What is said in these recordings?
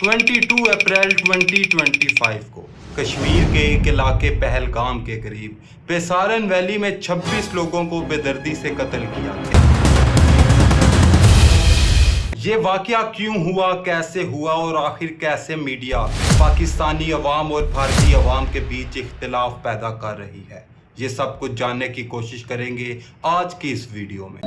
22 अप्रैल 2025 को कश्मीर के एक इलाके पहलगाम के करीब बेसारन वैली में 26 लोगों को बेदर्दी से कत्ल किया गया। ये वाकया क्यों हुआ, कैसे हुआ और आखिर कैसे मीडिया पाकिस्तानी अवाम और भारतीय अवाम के बीच इख्तिलाफ पैदा कर रही है, ये सब कुछ जानने की कोशिश करेंगे आज की इस वीडियो में।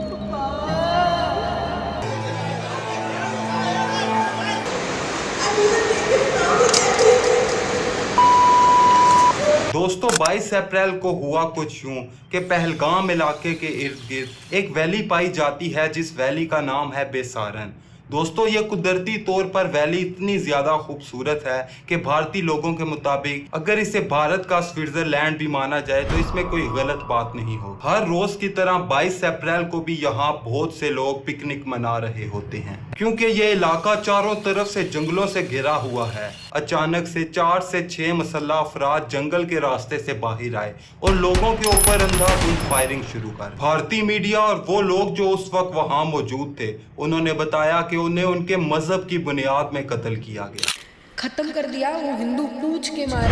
दोस्तों 22 अप्रैल को हुआ कुछ यूं कि पहलगाम इलाके के इर्द गिर्द एक वैली पाई जाती है जिस वैली का नाम है बेसारन। दोस्तों ये कुदरती तौर पर वैली इतनी ज्यादा खूबसूरत है कि भारतीय लोगों के मुताबिक अगर इसे भारत का स्विट्जरलैंड भी माना जाए तो इसमें कोई गलत बात नहीं हो। हर रोज की तरह 22 अप्रैल को भी यहाँ बहुत से लोग पिकनिक मना रहे होते हैं क्योंकि ये इलाका चारों तरफ से जंगलों से घिरा हुआ है। अचानक से 4 से 6 मुसल्लह अफराद जंगल के रास्ते से बाहर आए और लोगों के ऊपर अंधाधुंध फायरिंग शुरू कर। भारतीय मीडिया और वो लोग जो उस वक्त वहां मौजूद थे उन्होंने बताया कि उन्हें उनके मजहब की बुनियाद में कत्ल किया गया, खत्म कर दिया, वो हिंदू पूछ के मारे।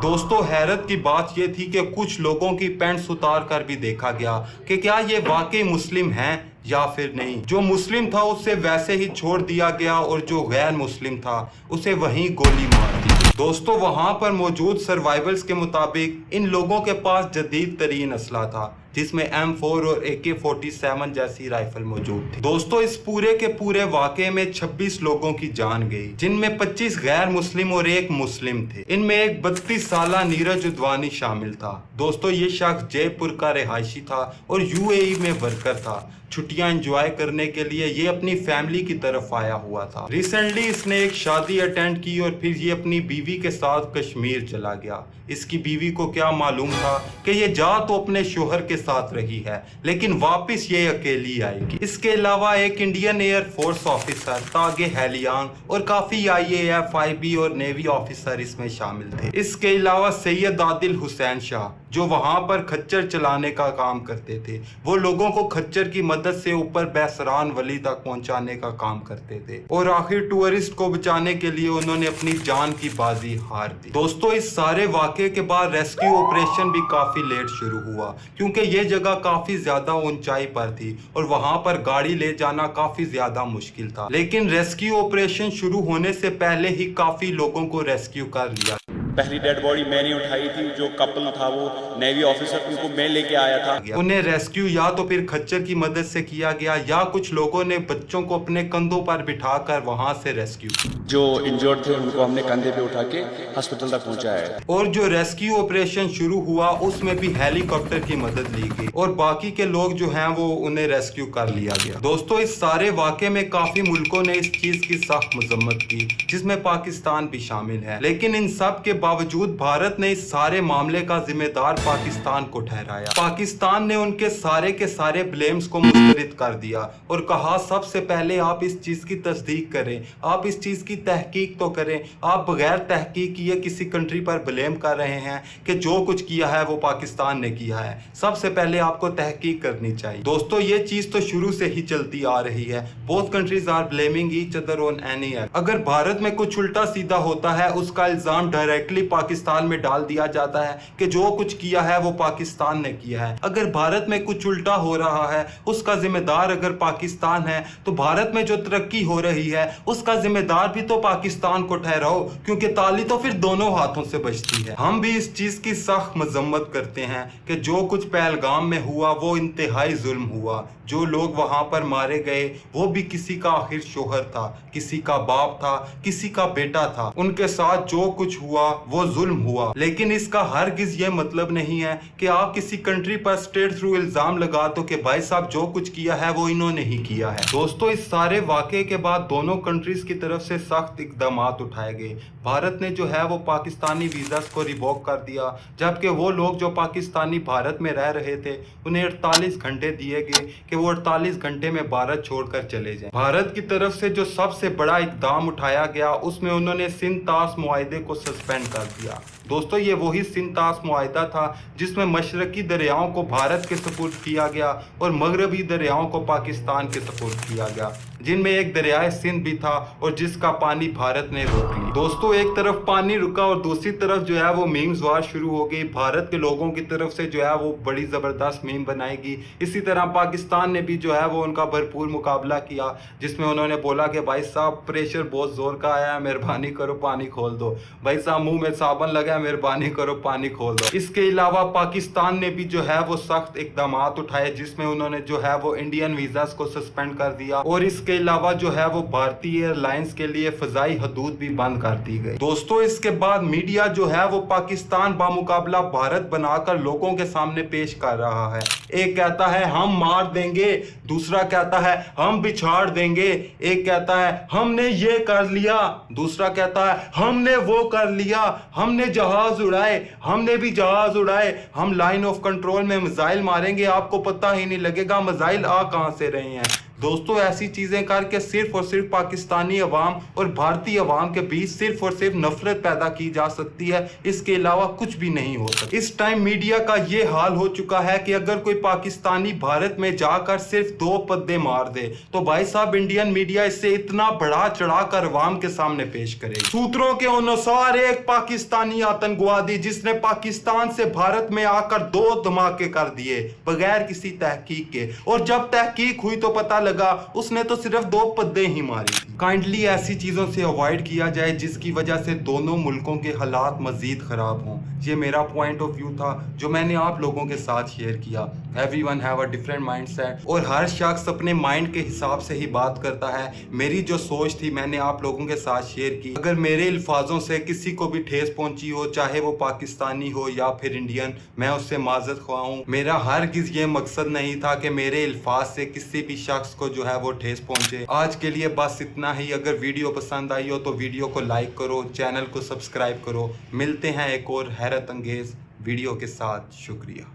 दोस्तों हैरत की बात यह थी कि कुछ लोगों की पैंट्स उतार कर भी देखा गया कि क्या ये वाकई मुस्लिम हैं या फिर नहीं। जो मुस्लिम था उसे वैसे ही छोड़ दिया गया और जो गैर मुस्लिम था उसे वहीं गोली मार दी। दोस्तों वहां पर मौजूद सर्वाइवल्स के मुताबिक इन लोगों के पास जदीद तरीन असला था जिसमें M4 और AK-47 जैसी राइफल मौजूद थी। दोस्तों इस पूरे के पूरे वाक़े में 26 लोगों की जान गई जिनमें 25 गैर मुस्लिम और 1 मुस्लिम थे। इनमें एक 32 साला नीरज उद्वानी शामिल था। दोस्तों ये शख्स जयपुर का रिहायशी था और UAE में वर्कर था। छुट्टियां एंजॉय करने के लिए ये अपनी फैमिली की तरफ आया हुआ था। रिसेंटली इसने एक शादी अटेंड की और फिर ये अपनी बीवी के साथ कश्मीर चला गया। इसकी बीवी को क्या मालूम था कि ये जा तो अपने शोहर के साथ रही है लेकिन वापस ये अकेली आएगी। इसके अलावा एक इंडियन एयर फोर्स ऑफिसर तागे हेलियांग और काफी IAF IB और नेवी ऑफिसर इसमें शामिल थे। इसके अलावा सैयद आदिल हुसैन शाह जो वहां पर खच्चर चलाने का काम करते थे, वो लोगों को खच्चर की मदद से ऊपर बेसरान वली तक पहुंचाने का काम करते थे और आखिर टूरिस्ट को बचाने के लिए उन्होंने अपनी जान की बाजी हार दी। दोस्तों इस सारे वाकये के बाद रेस्क्यू ऑपरेशन भी काफी लेट शुरू हुआ क्योंकि ये जगह काफी ज्यादा ऊंचाई पर थी और वहां पर गाड़ी ले जाना काफी ज्यादा मुश्किल था। लेकिन रेस्क्यू ऑपरेशन शुरू होने से पहले ही काफी लोगों को रेस्क्यू कर लिया। पहली डेड बॉडी मैंने उठाई थी। जो कपल था वो नेवी ऑफिसर, उनको मैं लेके आया था। उन्हें रेस्क्यू या तो फिर खच्चर की मदद से किया गया या कुछ लोगों ने बच्चों को अपने कंधों पर बिठाकर वहां से रेस्क्यू। जो इंजर्ड थे उनको हमने कंधे पे उठा के हॉस्पिटल तक पहुंचाया। और जो रेस्क्यू ऑपरेशन शुरू हुआ उसमें भी हेलीकॉप्टर की मदद ली गई और बाकी के लोग जो हैं वो उन्हें रेस्क्यू कर लिया गया। दोस्तों इस सारे वाक़े में काफी मुल्कों ने इस चीज की सख्त मजम्मत की जिसमें पाकिस्तान भी शामिल है, लेकिन इन सब के बावजूद भारत ने इस सारे मामले का जिम्मेदार पाकिस्तान को ठहराया। पाकिस्तान ने उनके सारे के सारे ब्लेम्स को मुस्तरद कर दिया और कहा सबसे पहले आप इस चीज की तस्दीक करें, आप इस चीज की तहकीक तो करें। आप बगैर तहकीक किए किसी कंट्री पर ब्लेम कर रहे हैं कि जो कुछ किया है वो पाकिस्तान ने किया है। सबसे पहले आपको तहकीक करनी चाहिए। दोस्तों ये चीज तो शुरू से ही चलती आ रही है। Both countries are blaming each other on any act. अगर भारत में कुछ उल्टा सीधा होता है उसका इल्जाम डायरेक्टली पाकिस्तान में डाल दिया जाता है कि जो कुछ किया है वो पाकिस्तान ने किया है। अगर भारत में कुछ उल्टा हो रहा है उसका जिम्मेदार अगर पाकिस्तान है तो भारत में जो तरक्की हो रही है उसका जिम्मेदार भी तो पाकिस्तान को ठहराओ क्योंकि ताली तो फिर दोनों हाथों से बजती है। हम भी इस चीज की सख्त मजम्मत करते हैं कि जो कुछ पहलगाम में हुआ वो इंतहाई जुल्म हुआ। जो लोग वहां पर मारे गए वो भी किसी का आखिर शोहर था, किसी का बाप था, किसी का बेटा था। उनके साथ जो कुछ हुआ वो जुल्म हुआ, लेकिन इसका हरगिज ये मतलब नहीं है कि आप किसी कंट्री पर स्ट्रेट थ्रू इल्जाम लगा दो कि भाई साहब जो कुछ किया है वो इन्होंने ही किया है। दोस्तों इस सारे वाकये के बाद दोनों कंट्रीज की तरफ से सख्त इकदाम उठाए गए। भारत ने जो है वो पाकिस्तानी वीजास को रिवोक कर दिया जबकि वो लोग जो पाकिस्तानी भारत में रह रहे थे उन्हें 48 घंटे दिए गए कि वो 48 घंटे में भारत छोड़कर चले जाएं। भारत की तरफ से जो सबसे बड़ा इकदाम उठाया गया उसमें उन्होंने सिंध तास मुआहिदे को सस्पेंड कर दिया। दोस्तों ये वही सिंतास मुआहिदा था जिसमें मशरकी दरियाओं को भारत के सपुर्द किया गया और मगरबी दरियाओं को पाकिस्तान के सपुर्द किया गया, जिनमें एक दरियाए सिंध भी था और जिसका पानी भारत ने रोक लिया। दोस्तों एक तरफ पानी रुका और दूसरी तरफ जो है वो मीम्स वार शुरू हो गई। भारत के लोगों की तरफ से जो है वो बड़ी ज़बरदस्त मीम बनाएगी। इसी तरह पाकिस्तान ने भी जो है वो उनका भरपूर मुकाबला किया, जिसमें उन्होंने बोला कि भाई साहब प्रेशर बहुत ज़ोर का आया है, मेहरबानी करो पानी खोल दो। भाई साहब मुंह में साबन लगा है, मेहरबानी करो पानी खोल दो। इसके अलावा पाकिस्तान ने भी जो है वो सख्त इकदाम उठाए, जिसमें उन्होंने जो है वो इंडियन वीज़ास को सस्पेंड कर दिया और इसके अलावा जो है वो भारतीय एयरलाइंस के लिए फ़ज़ाई हदूद भी बंद कर दी गई। दोस्तों इसके बाद मीडिया जो है वो पाकिस्तान बामुकाबला भारत बनाकर लोगों के सामने पेश कर रहा है। एक कहता है हम मार देंगे, दूसरा कहता है हम बिछाड़ देंगे, एक कहता है हमने ये कर लिया, दूसरा कहता है हमने वो कर लिया, हमने जहाज उड़ाए, हमने भी जहाज उड़ाए, हम लाइन ऑफ कंट्रोल में मिसाइल मारेंगे, आपको पता ही नहीं लगेगा मिसाइल आ कहां से रहे हैं। दोस्तों ऐसी चीजें करके सिर्फ और सिर्फ पाकिस्तानी अवाम और भारतीय अवाम के बीच सिर्फ और सिर्फ नफरत पैदा की जा सकती है, इसके अलावा कुछ भी नहीं हो सकता। इस टाइम मीडिया का ये हाल हो चुका है कि अगर कोई पाकिस्तानी भारत में जाकर सिर्फ 2 पद्दे मार दे तो भाई साहब इंडियन मीडिया इससे इतना बढ़ा चढ़ाकर अवाम के सामने पेश करे। सूत्रों के अनुसार एक पाकिस्तानी आतंकवादी जिसने पाकिस्तान से भारत में आकर 2 धमाके कर दिए बगैर किसी तहकीक के, और जब तहकीक हुई तो पता लगा उसने तो सिर्फ 2 पद्दे ही मारी थी। काइंडली ऐसी चीजों से अवॉइड किया जाए जिसकी वजह से दोनों मुल्कों के हालात मजीद खराब हों। ये मेरा पॉइंट ऑफ व्यू था जो मैंने आप लोगों के साथ शेयर किया। Everyone have a different mindset और हर शख्स अपने माइंड के हिसाब से ही बात करता है। मेरी जो सोच थी मैंने आप लोगों के साथ शेयर की। अगर मेरे अल्फाजों से किसी को भी ठेस पहुंची हो, चाहे वो पाकिस्तानी हो या फिर इंडियन, मैं उससे माजरत ख्वाह हूं। मेरा हरगिज़ ये मकसद नहीं था कि मेरे अल्फाज से किसी भी शख्स को जो है वो ठेस पहुंचे। आज के लिए बस इतना ही। अगर वीडियो पसंद आई हो तो वीडियो को लाइक करो, चैनल को सब्सक्राइब करो। मिलते हैं एक और हैरत अंगेज वीडियो के साथ। शुक्रिया।